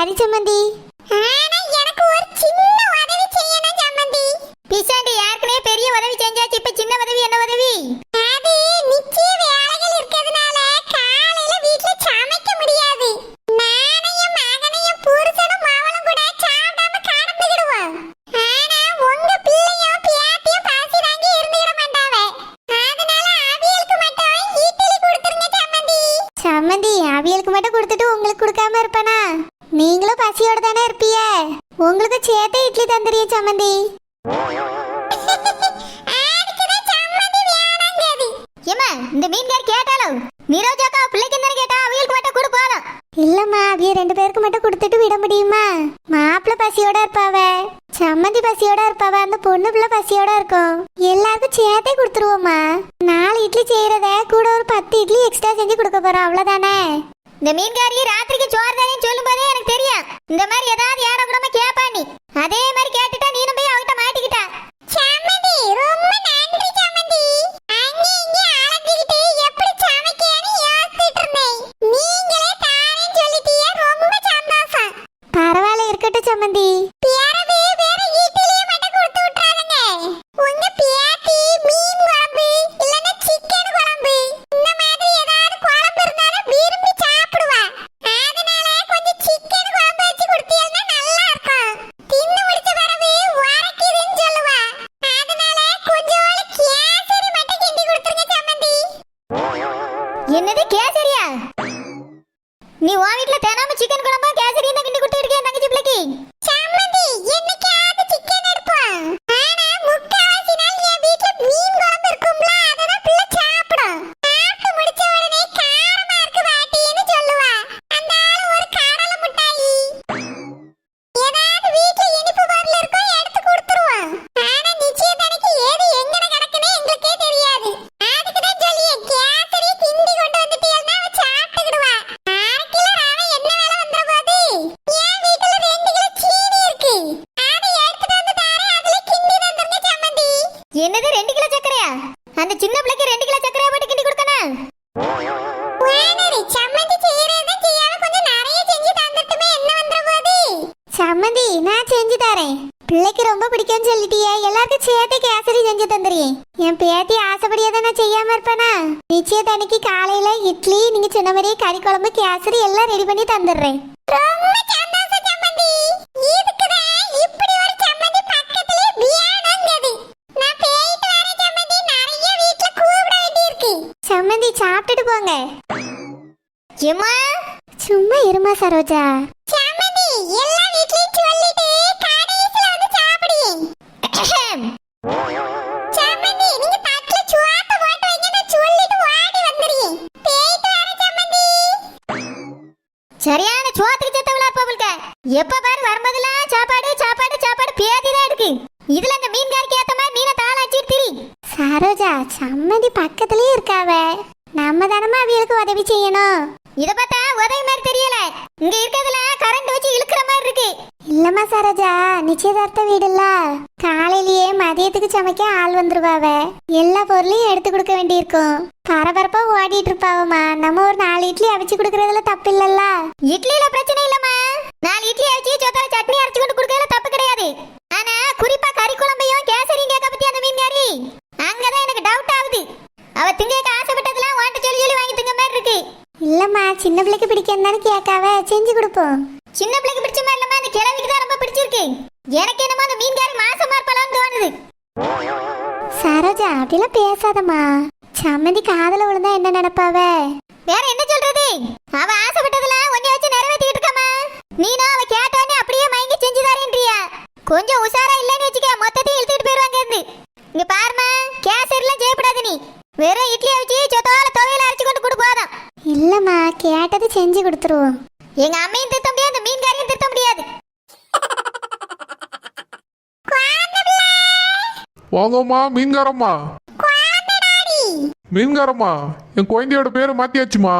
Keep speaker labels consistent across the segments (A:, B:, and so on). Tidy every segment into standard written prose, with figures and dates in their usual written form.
A: சரி சம்மந்தி. எனக்கு ஒரு சின்ன உதவி செய்யணும் சம்மந்தி. பிசாண்டி ஏற்கனவே பெரிய உதவி செஞ்சாச்சு, இப்ப சின்ன உதவி என்ன உதவி? அது நிச்சய வேலைகள் இருக்கிறதுனால காலையில வீட்ல சமைக்க முடியாது. நானையும் மகனையும் புருஷனும் அவளும் கூட சாப்பிடாம கடந்துக்கிடுவோம். ஆனா உங்க பிள்ளையும் பியாத்தியும் பாசி வாங்கி இருந்துக்கிட மாட்டாவே. அதனால அவியலுக்கு மட்டும் இட்லி கொடுத்துருங்க சம்மந்தி. சம்மந்தி, அவியலுக்கு மட்டும் கொடுத்துட்டு உங்களுக்கு கொடுக்காம இருப்பானா? நீங்களும் பசியோட தானே இருப்பீங்க, உங்களுக்கு சேர்த்து இட்லி தந்துறிய சம்மந்தி. இந்த மீன்கார் கேட்டாலும் நிரோஜாக்கா பிள்ளைக்கு என்ன கேட்டா அவியலுக்கு மட்டும் கொடு போதும். இல்லம்மா, அவிய 2 பேருக்கு மட்டும் கொடுத்துட்டு விட முடியுமா? மாப்பிள்ள பசியோட இருப்பாவ, சம்மந்தி பசியோட இருப்பாவ, அந்த பொண்ணு பிள்ளை பசியோட இருக்கும். எல்லாருக்கும் சேர்த்தே கொடுத்துருவோம்மா. 4 இட்லி செய்யறத கூட ஒரு 10 இட்லி எக்ஸ்ட்ரா செஞ்சு கொடுக்க போறோம், அவ்வளவுதானே? இந்த மீன்காரி ராத்திரிக்கு சோறு தானே சொல்லும் போதே எனக்கு தெரியும் இந்த மாதிரி ஏதாவது ஏட கூடமா கேப்பா. நீ அதே மாதிரி கேட்டுட்டா நீனும் போய் அவகிட்ட மாட்டிக்கிட்டா. சம்மந்தி, ரொம்ப நன்றி சம்மந்தி. அங்கே இங்கே அலைஞ்சிக்கிட்டு எப்படி சமைக்கன்னு யோசிச்சுட்டு இருந்தேன். நீங்களே தானே சொல்லிட்டீங்க, ரொம்ப சந்தோஷம். பரவாயில்ல, இருக்கட்டும் சம்மந்தி. பிறகு வேற இட்லியை மட்டும் கொடுத்து விட்டுறாங்க. உங்க பியாத்தி மீன் குழம்பு இல்லன்னா சிக்கன் குழம்பு இந்த மாதிரி ஏதாவது குழம்பு இருந்தாலும் விரும்பி சாப்பிடுவா. அதனால கொஞ்சம் சிக்கன் குழம்பு வச்சு கொடுத்தீங்கன்னா நல்லா இருக்கும். தின்னு முடிச்ச பிறகு உரைக்குதுன்னு சொல்லுவா. அதனால கொஞ்சம் கேசரி மட்டும் கிண்டி கொடுத்துருங்க சம்மந்தி. என்னது கேசரியா? நீ உன் வீட்ல தினமும் சிக்கன் குழம்பா கேசரியும் தான் கிண்டி கொடுத்துட்டு இருக்கேன் தங்கச்சி பிள்ளைக்கு. சம்மந்தி, என்னைக்காவது சிக்கன் எடுப்போம். ஆனா முக்காவாசி நாள் என் வீட்ல மீன் குழம்பு இருக்கும்ல, அதெல்லாம் பிள்ளை சாப்பிடும். சாப்பிட்டு முடிச்ச உடனே காரமா இருக்கு பாட்டின்னு சொல்லுவா. அந்த ஆளு ஒரு கடலை மிட்டாய் ஏதாவது வீட்ல இனிப்பு பொருள் இருக்கோ எடுத்து கொடுத்துருவோம். ஆனா நிச்சயத்தனைக்கு ஏது எங்கன கிடக்குன்னு எங்களுக்கே தெரியாது. அதுக்கு தான் சொல்லியே கேசரி கிண்டி கொண்டு வந்துட்டீங்கன்னா அவ சாப்பிட்டுக்கிடுவா. 1/2 கிலோ ரவை என்ன வேலை வந்துற போது? என் வீட்டுல 2 கிலோ சீனி இருக்கு, அதை எடுத்துட்டு வந்து தாரேன், அதுல கிண்டி தந்துருங்க சம்மந்தி. என்னது 2 கிலோ சக்கரையா? அந்த சின்ன பிள்ளைக்கு 2 கிலோ சக்கரையா போட்டு கிண்டி கொடுக்கணும்? வேணரி, சம்மந்தி செய்யறத செய்யாம கொஞ்சம் நிறைய செஞ்சு தந்துட்டுமே என்ன வந்துற போது? சம்மந்தி, நான் செஞ்சு தரேன். பிள்ளைக்கு ரொம்ப பிடிக்கும்னு சொல்லிட்டியே, எல்லாருக்கும் சேர்த்து கேசரி செஞ்சு தந்துறேன். என் பேத்தி ஆசைப்படியாத நான் செய்யாம இருப்பேனா? நிச்சயத்தன்னைக்கு காலையில இட்லி, நீங்க சொன்ன மாதிரி கறி குழம்பு கேசரி எல்லாம் ரெடி பண்ணி தந்துடுறேன். ரொம்ப சந்தோஷம் சம்மந்தி. இதுக்குதான் இப்படி ஒரு சம்மந்தி பக்கத்திலே வியானங்கிறது. நான் போயிட்டு வரேன் சம்மந்தி, நிறைய வீட்ல கூப்பிட வேண்டியிருக்கு. சம்மந்தி, சாப்பிட்டுட்டு போங்க. ஏம்மா, சும்மா இருமா சரோஜா. சம்மந்தி, எல்லா வீட்லயும் சொல்லிட்டு கடைசில வந்து சாப்பிடுங்க. சம்மந்தி, நீங்க தட்டுல சுவாப்ப போட்டு வைங்க, நான் சொல்லிட்டு ஓடி வந்துறேன். போயிட்டு வரேன் சம்மந்தி. சரியான சுவாத்துக்கு செத்தவளா இருப்பவளுக்க. எப்ப பாரு வரும்போதெல்லாம் சாப்பாடு சாப்பாடு சாப்பாடு பேதிதான் இருக்கு. இதுல அந்த மீன்காரிக்கு ஏத்த மாதிரி மீனை தாள வச்சிட்டு திரி. சரோஜா, சம்மந்தி பக்கத்துலயே இருக்காவ, நம்ம தானமா அவியலுக்கு உதவி செய்யணும். இத பார்த்தா உதவி மாதிரி தெரியல, இங்க இருக்கிறதுல கரண்ட் வச்சு இழுக்கிற மாதிரி இருக்கு. இல்லம்மா சரோஜா, நிச்சயதார்த்த வீடுல்ல, காலையிலேயே மதியத்துக்கு சமைக்க ஆள் வந்துருவாவ. எல்லா பொருளையும் எடுத்து கொடுக்க வேண்டியிருக்கும். பரபரப்பா ஓடிட்டு இருப்பாவம்மா. நம்ம ஒரு 4 இட்லி அவிச்சு கொடுக்கறதுல தப்பு இல்லல்ல. இட்லியில பிரச்சனை இல்லம்மா, 4 இட்லி அவிச்சு சொத்தல சட்னி அரைச்சு கொண்டு கொடுக்கறதுல தப்பு கிடையாது. ஆனா குறிப்பா கறி குழம்பையும் கேசரியும் கேட்க பத்தி அந்த மீன்காரி அங்கதான் எனக்கு டவுட் ஆகுது. அவ திங்க ஆசைப்பட்டதெல்லாம் வாண்ட சொல்லி சொல்லி வாங்கி திங்க மாதிரி இருக்கு. இல்லம்மா, சின்ன பிள்ளைக்கு பிடிக்கும் தானே கேட்காவ, செஞ்சு கொடுப்போம். சின்ன பிள்ளைக்கு பிடிச்ச மாதிரி இல்லம்மா, அந்த கிழவிக்கு தான் ரொம்ப பிடிச்சிருக்கு. எனக்கு என்னமோ அந்த மீன்காரி மாசமா இருப்பலாம்னு தோணுது. சரோஜா, அப்படிலாம் பேசாதம்மா. சம்மந்தி காதல விழுந்தா என்ன நினைப்பாவ? வேற என்ன சொல்றது? அவ ஆசைப்பட்டதெல்லாம் ஒன்னை வச்சு நிறைவேற்றிட்டு இருக்காமா. நீனும் அவ கேட்டோன்னே அப்படியே மயங்கி செஞ்சு தரேன்றியா? கொஞ்சம் உஷாரா இல்லன்னு வச்சுக்க, மொத்தத்தையும் இழுத்துட்டு போயிருவாங்க இருந்து. இங்க பாருமா, கேசரிலாம் செய்யப்படாது. நீ வெறும் இட்லி வச்சு சொத்தோல துவையில அரைச்சு கொண்டு கொடு போதும். இல்லம்மா, கேட்டது செஞ்சு கொடுத்துருவோம். எங்க அம்மையும் திருத்த முடியாது, அந்த மீன்காரியும் திருத்த முடியாது.
B: வாங்கம்மா மீன்காரம்மா. மீன்காரம்மா, என் குழந்தையோட பேரை மாத்தியாச்சுமா.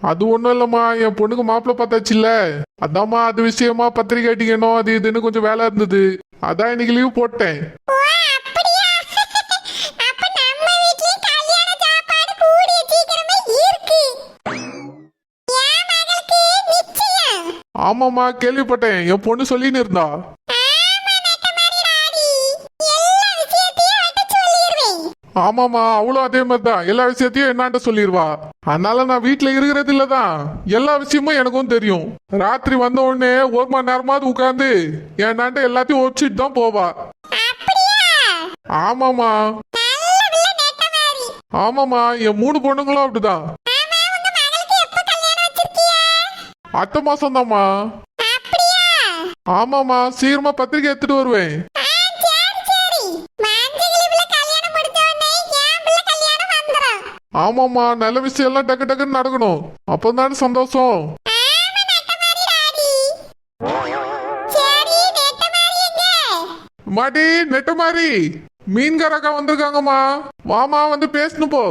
B: அது ஒண்ணும் இல்லம்மா, என் பொண்ணுக்கு மாப்பிள்ள பார்த்தாச்சுல்ல, அதாம்மா அது விஷயமா பத்திரிக்கை அடிக்கணும் அது இதுன்னு கொஞ்சம் வேலை இருந்தது, அதான் இன்னைக்கு லீவ் போட்டேன். ஆமாம்மா கேள்விப்பட்டேன், என் பொண்ணு சொல்லின்னு இருந்தா. ஆமாமா, அவளும் அதே மாதிரிதான் எல்லா விஷயத்தையும் என்னான்ட்ட சொல்லிடுவா. அதனால நான் வீட்டுல இருக்கிறது இல்லதான், எல்லா விஷயமும் எனக்கும் தெரியும். ராத்திரி வந்த உடனே ஒரு மணி நேரமாவது உட்காந்து என்னான்ட்ட எல்லாத்தையும் ஒப்பிச்சுட்டு தான் போவா. ஆமாமா ஆமாமா, என் 3 பொண்ணுங்களும் அப்படிதான். அடுத்த மாசம் தான்மா. ஆமாமா, சீக்கிரமா பத்திரிக்கை எடுத்துட்டு வருவேன். ஆமாமா, நல்ல விஷயம் எல்லாம் டக்கு டக்குன்னு நடக்கணும், அப்பதானே சந்தோஷம். மாடி நெட்ட மாதிரி மீன்காரக்கா வந்திருக்காங்கம்மா, வாமா வந்து பேசணும் போ.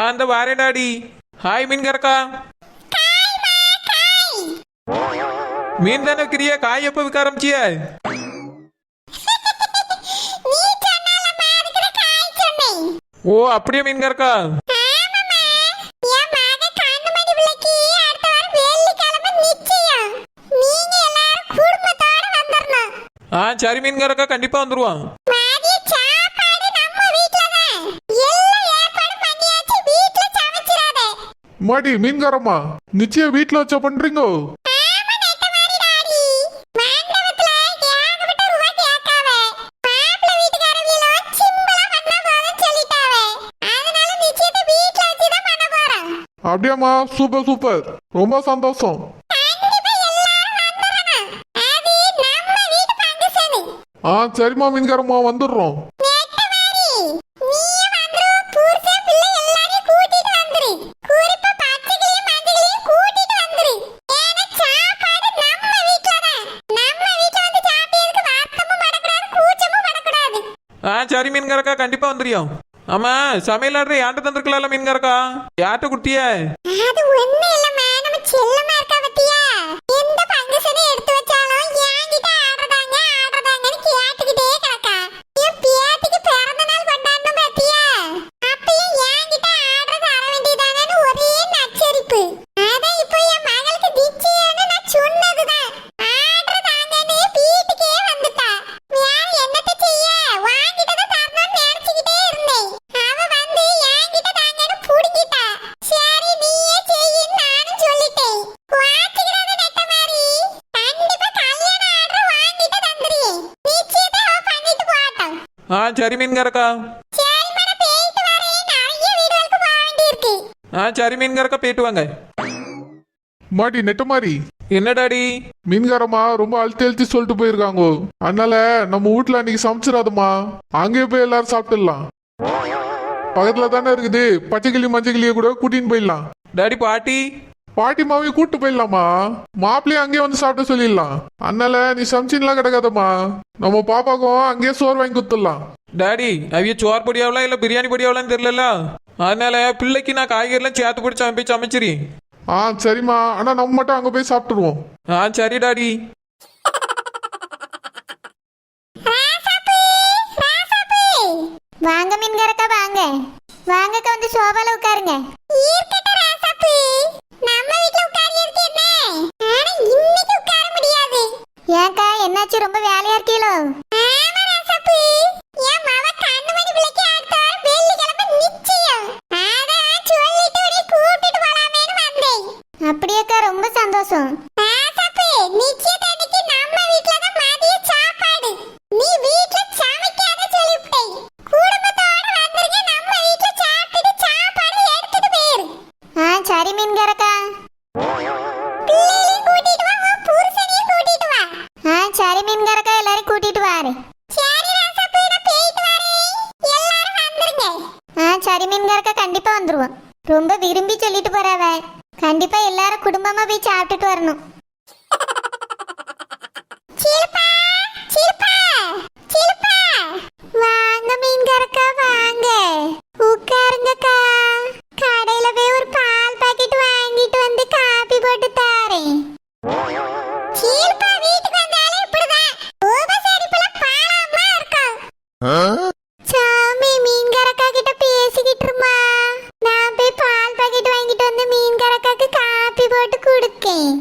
C: அந்த வாரேன் டாடி. ஹாய் மீன்காரக்கா. மீன் தானே விற்கிறிய, காய் எப்போ விற்க ஆரம்பிச்சிய? ஓ அப்படியே மீன்காரக்கா. சரி மீன்காரக்கா, கண்டிப்பா வந்துருவான்.
B: மாடி மீன்காரம்மா, நிச்சயம் வீட்டுல வச்ச பண்றீங்கோ? அப்படியாம்மா, சூப்பர் சூப்பர், ரொம்ப சந்தோஷம். சரிம்மா மீன்காரம்மா, வந்துடுறோம்.
C: சரி மீன்காரக்கா, கண்டிப்பா வந்துரியோம். ஆமா, சமையல் ஆர்டர் யார்கிட்ட தந்திருக்கலாம்ல மீன்காரக்கா? யார்கிட்ட குடுத்திய? சரி மீன்காரக்கா. சரி மீன்காரக்கா, போயிட்டு வாங்க.
B: மாடி நெட்ட மாதிரி
C: என்ன டாடி?
B: மீன்காரம்மா ரொம்ப அழுத்தி சொல்லிட்டு போயிருக்காங்க, அதனால நம்ம வீட்டுல அன்னைக்கு சமைச்சிடாதம்மா, அங்கேயே போய் எல்லாரும் சாப்பிட்டுடலாம். பக்கத்துல தானே இருக்குது, பச்சைக்கிளி மஞ்சக்கிளிய கூட கூட்டின்னு போயிடலாம்.
C: டாடி பாட்டி
B: பாட்டி மாவையும் கூட்டு போயிடலாமா, மாப்பிள்ளையும் அங்கேயே வந்து சாப்பிட்டு சொல்லிடலாம். அதனால நீ சமைச்சின்லாம் கிடக்காதம்மா, நம்ம பாப்பாக்கும் அங்கேயே சோறு வாங்கி கொடுத்துடலாம்.
C: டாடி அவிய சோறு பொடியாவலாம் இல்ல பிரியாணி பொடியாவலாம் தெரியல, அதனால பிள்ளைக்கு நான் காய்கறிலாம் சேர்த்து பிடிச்சி போய் சமைச்சிரி.
B: சரிம்மா, ஆனா நம்ம மட்டும் அங்க போய் சாப்பிட்டுருவோம்.
C: சரி டாடி.
A: வாங்க மீன்காரக்கா, வாங்க வாங்கக்கா, வந்து சோபால உட்காருங்க. ஏன்க்கா, என்னாச்சு, ரொம்ப வேலையா இருக்கீங்களோ? அப்படியேக்கா, ரொம்ப சந்தோஷம். சரி மீன்காரக்கா. சரி மீன்காரக்கா, எல்லாரும் கூட்டிட்டு வாரு. சரி மீன்காரக்கா, கண்டிப்பா வந்துருவோம். ரொம்ப விரும்பி சொல்லிட்டு போறாவ, கண்டிப்பா எல்லாரும் குடும்பமா போய் சாப்பிட்டுட்டு வரணும். வாங்க மீன்காரக்கா, வாங்க உட்காருங்கக்கா. கடையில போய் ஒரு பால் பாக்கெட் வாங்கிட்டு வந்து காபி போட்டு தாரேன். சாமி, மீன்காரக்கா கிட்ட பேசிக்கிட்டு இருமா, நான் போய் பால் பாக்கெட் வாங்கிட்டு வந்து மீன்காரக்காக்கு காபி போட்டு கொடுக்கேன்.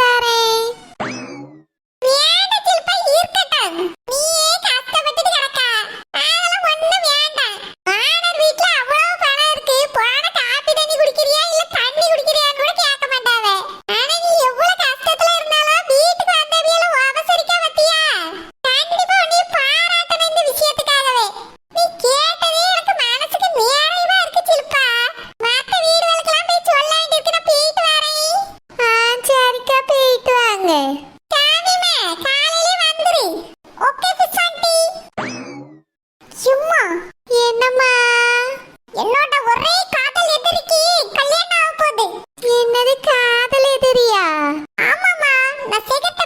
A: தாரேன். வேண்டாம் சில்பா, இருக்கட்டும். நீயே கஷ்டப்பட்டுட்டு கிடக்கா. அதெல்லாம் ஒண்ணும் வேண்டாம். வானர் வீட்ல அவ்வளவு பணம் இருக்கு. போன காப்பி தண்ணி குடிக்கிறியா இல்ல தண்ணி குடிக்கிறியான்னு கூட கேட்க மாட்டாவ. ஆனா நீ எவ்வளவு கஷ்டத்துல இருந்தாலும் வீட்டுக்கு வந்தவியல உபசரிக்க வத்தியா? கண்டிப்பா உன்னை பாராட்டணும் இந்த விஷயத்துக்காகவே. நீ கேட்டதே எனக்கு மனசுக்கு நிறைவா இருக்கு சில்பா. மத்த வீடுகளுக்கெல்லாம் போய் சொல்ல வேண்டியிருக்கு. நான் போயிட்டு வரேன். சரிக்கா, போயிட்டு வாங்க. காவிமே, காலையிலே வந்துரு. ஓகே பிசாண்டி. சும்மா என்னம்மா? என்னோட ஒரே காதல் எதிரிக்கு கல்யாணம் ஆக போகுது. என்னது காதல் எதிரியா? ஆமாம்மா, நான் சிகத்த